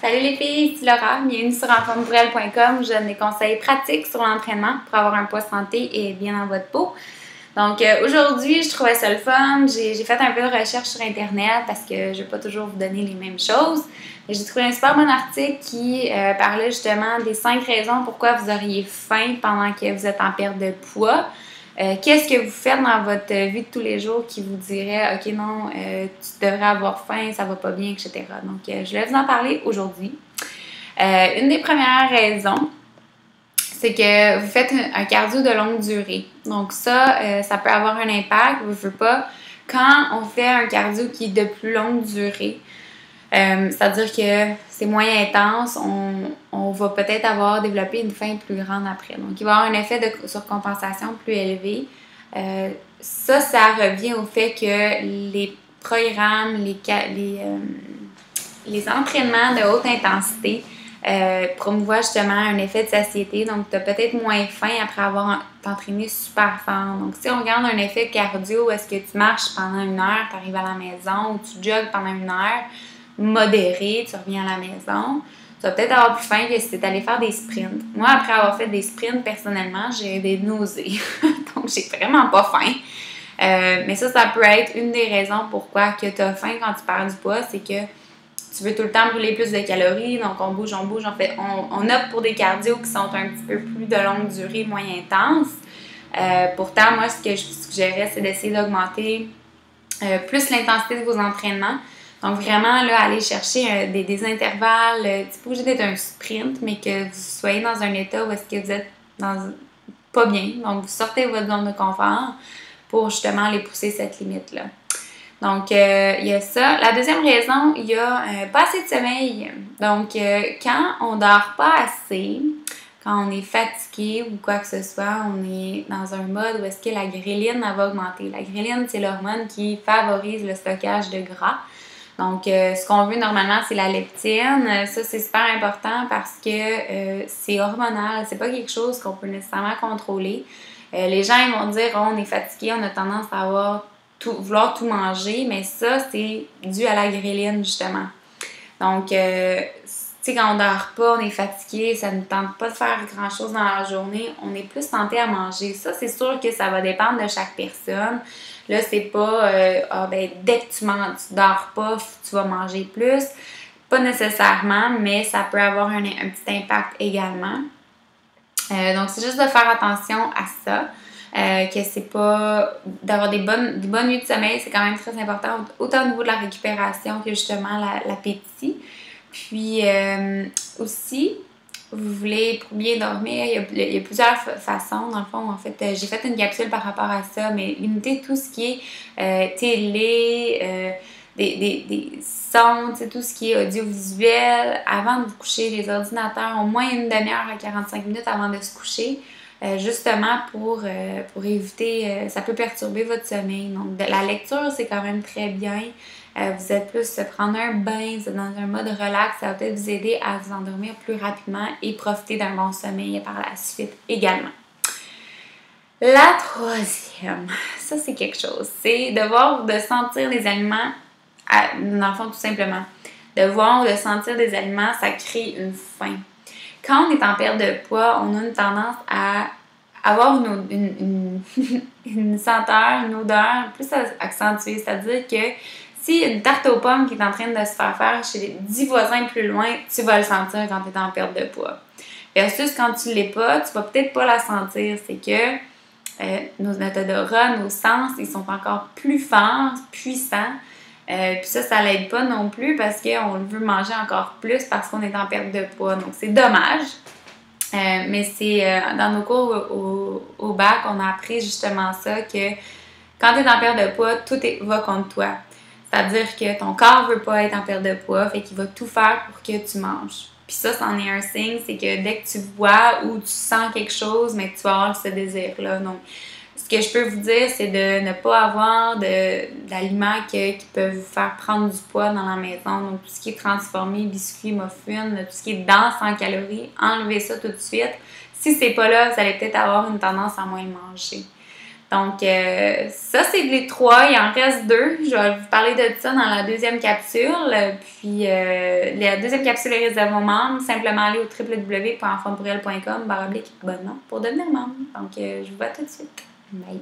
Salut les filles, c'est Laura, bienvenue sur enformepourelle.com où je donne des conseils pratiques sur l'entraînement pour avoir un poids santé et bien dans votre peau. Donc aujourd'hui, je trouvais ça le fun, j'ai fait un peu de recherche sur internet parce que je ne vais pas toujours vous donner les mêmes choses. J'ai trouvé un super bon article qui parlait justement des 5 raisons pourquoi vous auriez faim pendant que vous êtes en perte de poids. Qu'est-ce que vous faites dans votre vie de tous les jours qui vous dirait « Ok, non, tu devrais avoir faim, ça va pas bien, etc. » Donc, je vais vous en parler aujourd'hui. Une des premières raisons, c'est que vous faites un cardio de longue durée. Donc ça, ça peut avoir un impact, je veux pas. Quand on fait un cardio qui est de plus longue durée, c'est-à-dire que c'est moins intense, on va peut-être développé une faim plus grande après. Donc, il va y avoir un effet de surcompensation plus élevé. Ça revient au fait que les programmes, les entraînements de haute intensité promouvoient justement un effet de satiété. Donc, tu as peut-être moins faim après avoir t'entraîné super fort. Donc, si on regarde un effet cardio, est-ce que tu marches pendant 1 heure, tu arrives à la maison, ou tu jogues pendant 1 heure, modéré, tu reviens à la maison, tu vas peut-être avoir plus faim que si tu es allé faire des sprints. Moi, après avoir fait des sprints, personnellement, j'ai des nausées. Donc, j'ai vraiment pas faim. Mais ça peut être une des raisons pourquoi tu as faim quand tu perds du poids, c'est que tu veux tout le temps brûler plus de calories, donc on bouge, on opte pour des cardios qui sont un petit peu plus de longue durée, moins intenses. Pourtant, moi, ce que je suggérais, c'est d'essayer d'augmenter plus l'intensité de vos entraînements. Donc, vraiment, là, aller chercher des intervalles. C'est pas obligé d'être un sprint, mais que vous soyez dans un état où est-ce que vous êtes pas bien. Donc, vous sortez de votre zone de confort pour justement aller pousser cette limite-là. Donc, il y a ça. La deuxième raison, il y a pas assez de sommeil. Donc, quand on dort pas assez, quand on est fatigué ou quoi que ce soit, on est dans un mode où est-ce que la ghréline va augmenter. La ghréline, c'est l'hormone qui favorise le stockage de gras. Donc, ce qu'on veut normalement, c'est la leptine. Ça, c'est super important parce que c'est hormonal. C'est pas quelque chose qu'on peut nécessairement contrôler. Les gens, ils vont dire « Oh, on est fatigué, on a tendance à vouloir tout manger. » Mais ça, c'est dû à la ghréline, justement. Donc, tu sais, quand on dort pas, on est fatigué, ça ne tente pas de faire grand-chose dans la journée, on est plus tenté à manger. Ça, c'est sûr que ça va dépendre de chaque personne. Là, c'est pas, dès que tu dors pas, tu vas manger plus. Pas nécessairement, mais ça peut avoir un petit impact également. Donc, c'est juste de faire attention à ça. Que c'est pas d'avoir des bonnes nuits de sommeil, c'est quand même très important, autant au niveau de la récupération que justement l'appétit. Puis aussi, vous voulez, pour bien dormir, il y a plusieurs façons. Dans le fond, en fait, j'ai fait une capsule par rapport à ça, mais limiter tout ce qui est télé, des sons, tout ce qui est audiovisuel, avant de vous coucher, les ordinateurs, au moins une demi-heure à 45 minutes avant de se coucher, justement pour éviter, ça peut perturber votre sommeil. Donc, la lecture, c'est quand même très bien. Vous êtes plus prendre un bain, vous êtes dans un mode relax, ça va peut-être vous aider à vous endormir plus rapidement et profiter d'un bon sommeil par la suite également. La troisième, ça c'est quelque chose, c'est de sentir les aliments, dans le fond tout simplement, de voir ou de sentir des aliments, ça crée une faim. Quand on est en perte de poids, on a une tendance à avoir une senteur, une odeur plus accentuée, c'est-à-dire que si une tarte aux pommes qui est en train de se faire chez les 10 voisins plus loin, tu vas le sentir quand tu es en perte de poids. Versus quand tu ne l'es pas, tu vas peut-être pas la sentir. C'est que notre odorat, nos sens, ils sont encore plus forts, puissants. Puis ça l'aide pas non plus parce qu'on veut manger encore plus parce qu'on est en perte de poids. Donc, c'est dommage. Mais c'est dans nos cours au bac, on a appris justement ça, que quand tu es en perte de poids, tout va contre toi. C'est-à-dire que ton corps ne veut pas être en perte de poids, fait qu'il va tout faire pour que tu manges. Puis ça, c'en est un signe, c'est que dès que tu vois ou tu sens quelque chose, mais tu vas avoir ce désir-là. Donc, ce que je peux vous dire, c'est de ne pas avoir d'aliments qui peuvent vous faire prendre du poids dans la maison. Donc, tout ce qui est transformé, biscuits, muffins, tout ce qui est dense en calories, enlevez ça tout de suite. Si c'est pas là, vous allez peut-être avoir une tendance à moins manger. Donc, ça, c'est les 3. Il en reste 2. Je vais vous parler de ça dans la deuxième capsule. Puis, la deuxième capsule est réservée aux membres. Simplement aller au www.enfantspourelle.com/abonnement pour devenir membre. Donc, je vous vois tout de suite. Bye!